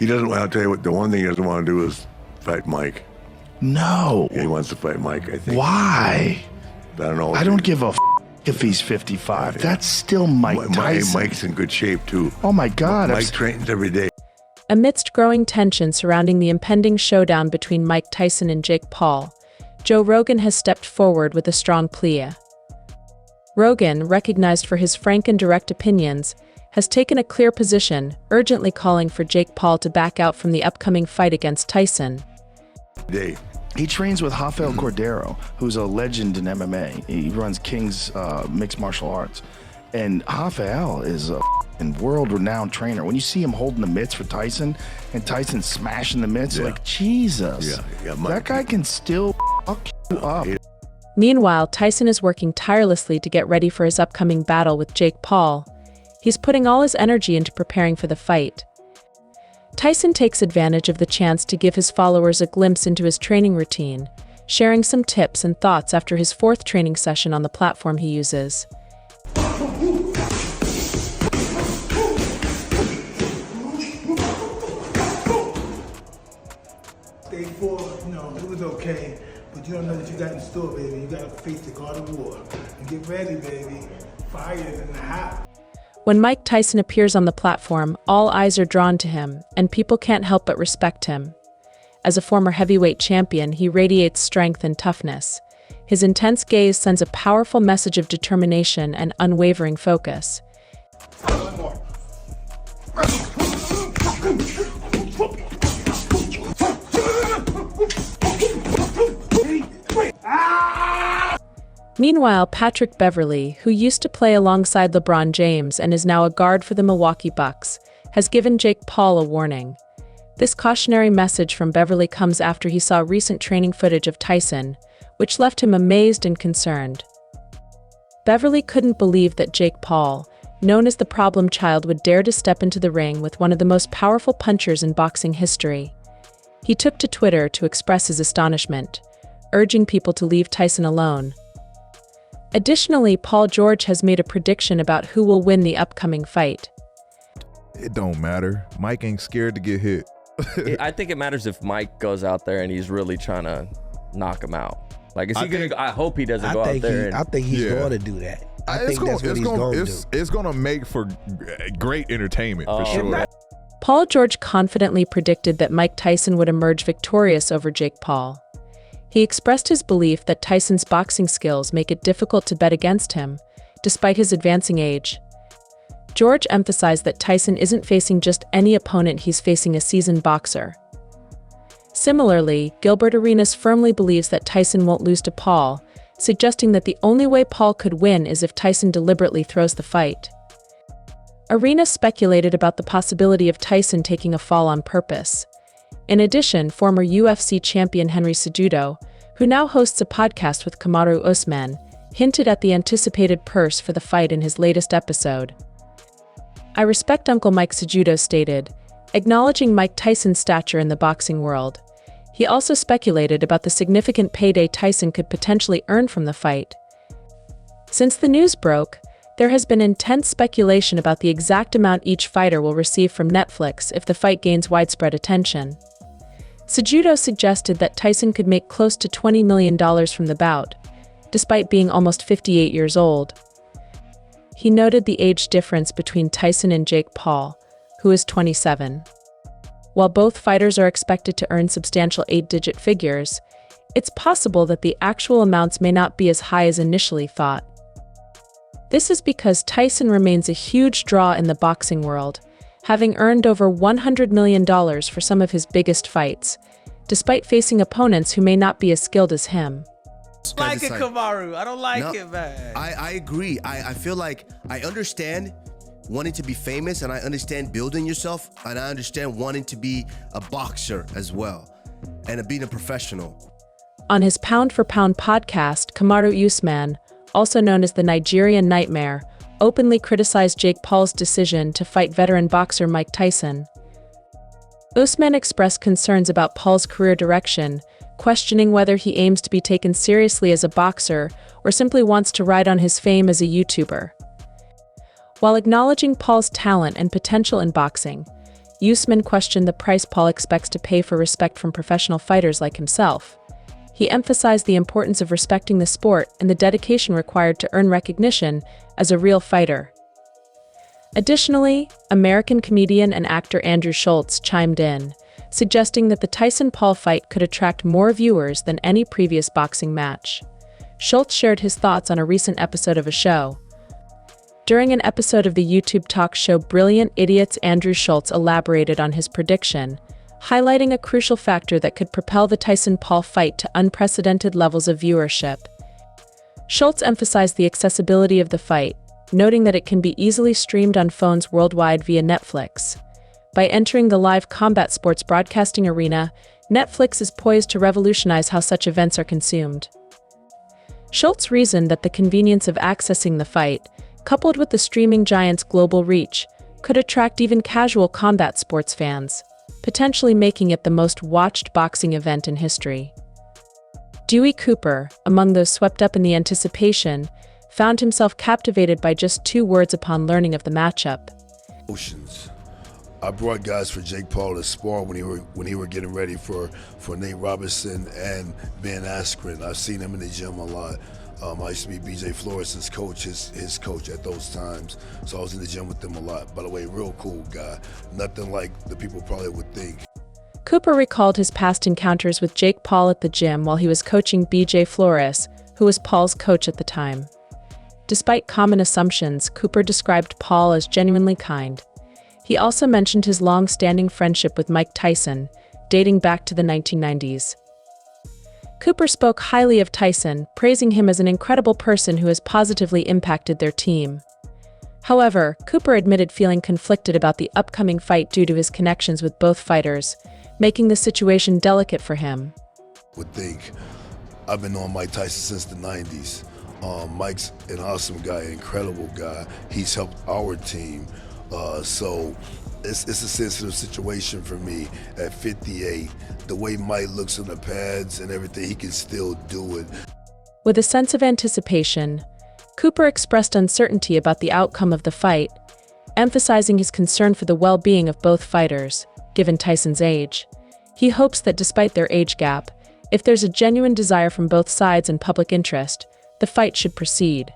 He doesn't want. I'll tell you what. The one thing he doesn't want to do is fight Mike. No. Yeah, he wants to fight Mike. I think. Why? I don't know. I don't give a if he's 55. Yeah. That's still Mike Tyson. Mike's in good shape too. Oh my God. Mike trains every day. Amidst growing tension surrounding the impending showdown between Mike Tyson and Jake Paul, Joe Rogan has stepped forward with a strong plea. Rogan, recognized for his frank and direct opinions, has taken a clear position, urgently calling for Jake Paul to back out from the upcoming fight against Tyson. He trains with Rafael Cordero, who's a legend in MMA. He runs King's Mixed Martial Arts. And Rafael is a world-renowned trainer. When you see him holding the mitts for Tyson, and Tyson smashing the mitts, like, Jesus, that guy can still fuck you up. Meanwhile, Tyson is working tirelessly to get ready for his upcoming battle with Jake Paul. He's putting all his energy into preparing for the fight. Tyson takes advantage of the chance to give his followers a glimpse into his training routine, sharing some tips and thoughts after his 4th training session on the platform he uses. Day 4, it was okay, but you don't know what you got in store, baby. You gotta face the God of War. And get ready, baby. Fire is in the house. When Mike Tyson appears on the platform, all eyes are drawn to him, and people can't help but respect him. As a former heavyweight champion, he radiates strength and toughness. His intense gaze sends a powerful message of determination and unwavering focus. One more. Meanwhile, Patrick Beverley, who used to play alongside LeBron James and is now a guard for the Milwaukee Bucks, has given Jake Paul a warning. This cautionary message from Beverley comes after he saw recent training footage of Tyson, which left him amazed and concerned. Beverley couldn't believe that Jake Paul, known as the problem child, would dare to step into the ring with one of the most powerful punchers in boxing history. He took to Twitter to express his astonishment, urging people to leave Tyson alone. Additionally, Paul George has made a prediction about who will win the upcoming fight. It don't matter. Mike ain't scared to get hit. I think it matters if Mike goes out there and he's really trying to knock him out. Like, is he gonna? I hope he doesn't go out there. I think he's going to do that. I think that's what he's going to do. It's going to make for great entertainment for sure. Paul George confidently predicted that Mike Tyson would emerge victorious over Jake Paul. He expressed his belief that Tyson's boxing skills make it difficult to bet against him, despite his advancing age. George emphasized that Tyson isn't facing just any opponent, he's facing a seasoned boxer. Similarly, Gilbert Arenas firmly believes that Tyson won't lose to Paul, suggesting that the only way Paul could win is if Tyson deliberately throws the fight. Arenas speculated about the possibility of Tyson taking a fall on purpose. In addition, former UFC champion Henry Cejudo, who now hosts a podcast with Kamaru Usman, hinted at the anticipated purse for the fight in his latest episode. "I respect Uncle Mike," Cejudo stated, acknowledging Mike Tyson's stature in the boxing world. He also speculated about the significant payday Tyson could potentially earn from the fight. Since the news broke, there has been intense speculation about the exact amount each fighter will receive from Netflix if the fight gains widespread attention. Cejudo suggested that Tyson could make close to $20 million from the bout, despite being almost 58 years old. He noted the age difference between Tyson and Jake Paul, who is 27. While both fighters are expected to earn substantial 8-digit figures, it's possible that the actual amounts may not be as high as initially thought. This is because Tyson remains a huge draw in the boxing world, having earned over $100 million for some of his biggest fights, despite facing opponents who may not be as skilled as him. I like it, Kamaru. I don't like it, man. I agree. I feel like I understand wanting to be famous, and I understand building yourself, and I understand wanting to be a boxer as well, and being a professional. On his Pound for Pound podcast, Kamaru Usman, also known as the Nigerian Nightmare, openly criticized Jake Paul's decision to fight veteran boxer Mike Tyson. Usman expressed concerns about Paul's career direction, questioning whether he aims to be taken seriously as a boxer or simply wants to ride on his fame as a YouTuber. While acknowledging Paul's talent and potential in boxing, Usman questioned the price Paul expects to pay for respect from professional fighters like himself. He emphasized the importance of respecting the sport and the dedication required to earn recognition as a real fighter. Additionally, American comedian and actor Andrew Schulz chimed in, suggesting that the Tyson-Paul fight could attract more viewers than any previous boxing match. Schulz shared his thoughts on a recent episode of a show. During an episode of the YouTube talk show Brilliant Idiots, Andrew Schulz elaborated on his prediction, highlighting a crucial factor that could propel the Tyson-Paul fight to unprecedented levels of viewership. Schulz emphasized the accessibility of the fight, noting that it can be easily streamed on phones worldwide via Netflix. By entering the live combat sports broadcasting arena, Netflix is poised to revolutionize how such events are consumed. Schulz reasoned that the convenience of accessing the fight, coupled with the streaming giant's global reach, could attract even casual combat sports fans, potentially making it the most watched boxing event in history. Dewey Cooper, among those swept up in the anticipation, found himself captivated by just 2 words upon learning of the matchup. Oceans. I brought guys for Jake Paul to spar when he were getting ready for Nate Robinson and Ben Askren. I've seen him in the gym a lot. I used to be BJ Flores' coach, his coach at those times. So I was in the gym with them a lot. By the way, real cool guy. Nothing like the people probably would think. Cooper recalled his past encounters with Jake Paul at the gym while he was coaching BJ Flores, who was Paul's coach at the time. Despite common assumptions, Cooper described Paul as genuinely kind. He also mentioned his long-standing friendship with Mike Tyson, dating back to the 1990s. Cooper spoke highly of Tyson, praising him as an incredible person who has positively impacted their team. However, Cooper admitted feeling conflicted about the upcoming fight due to his connections with both fighters, making the situation delicate for him. Would think I've been knowing Mike Tyson since the 90s. Mike's an awesome guy, incredible guy. He's helped our team. So it's a sensitive situation for me at 58. The way Mike looks in the pads and everything, he can still do it. With a sense of anticipation, Cooper expressed uncertainty about the outcome of the fight, emphasizing his concern for the well-being of both fighters, given Tyson's age. He hopes that despite their age gap, if there's a genuine desire from both sides and public interest, the fight should proceed.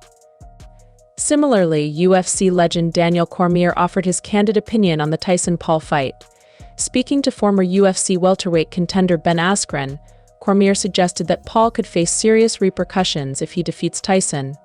Similarly, UFC legend Daniel Cormier offered his candid opinion on the Tyson-Paul fight. Speaking to former UFC welterweight contender Ben Askren, Cormier suggested that Paul could face serious repercussions if he defeats Tyson.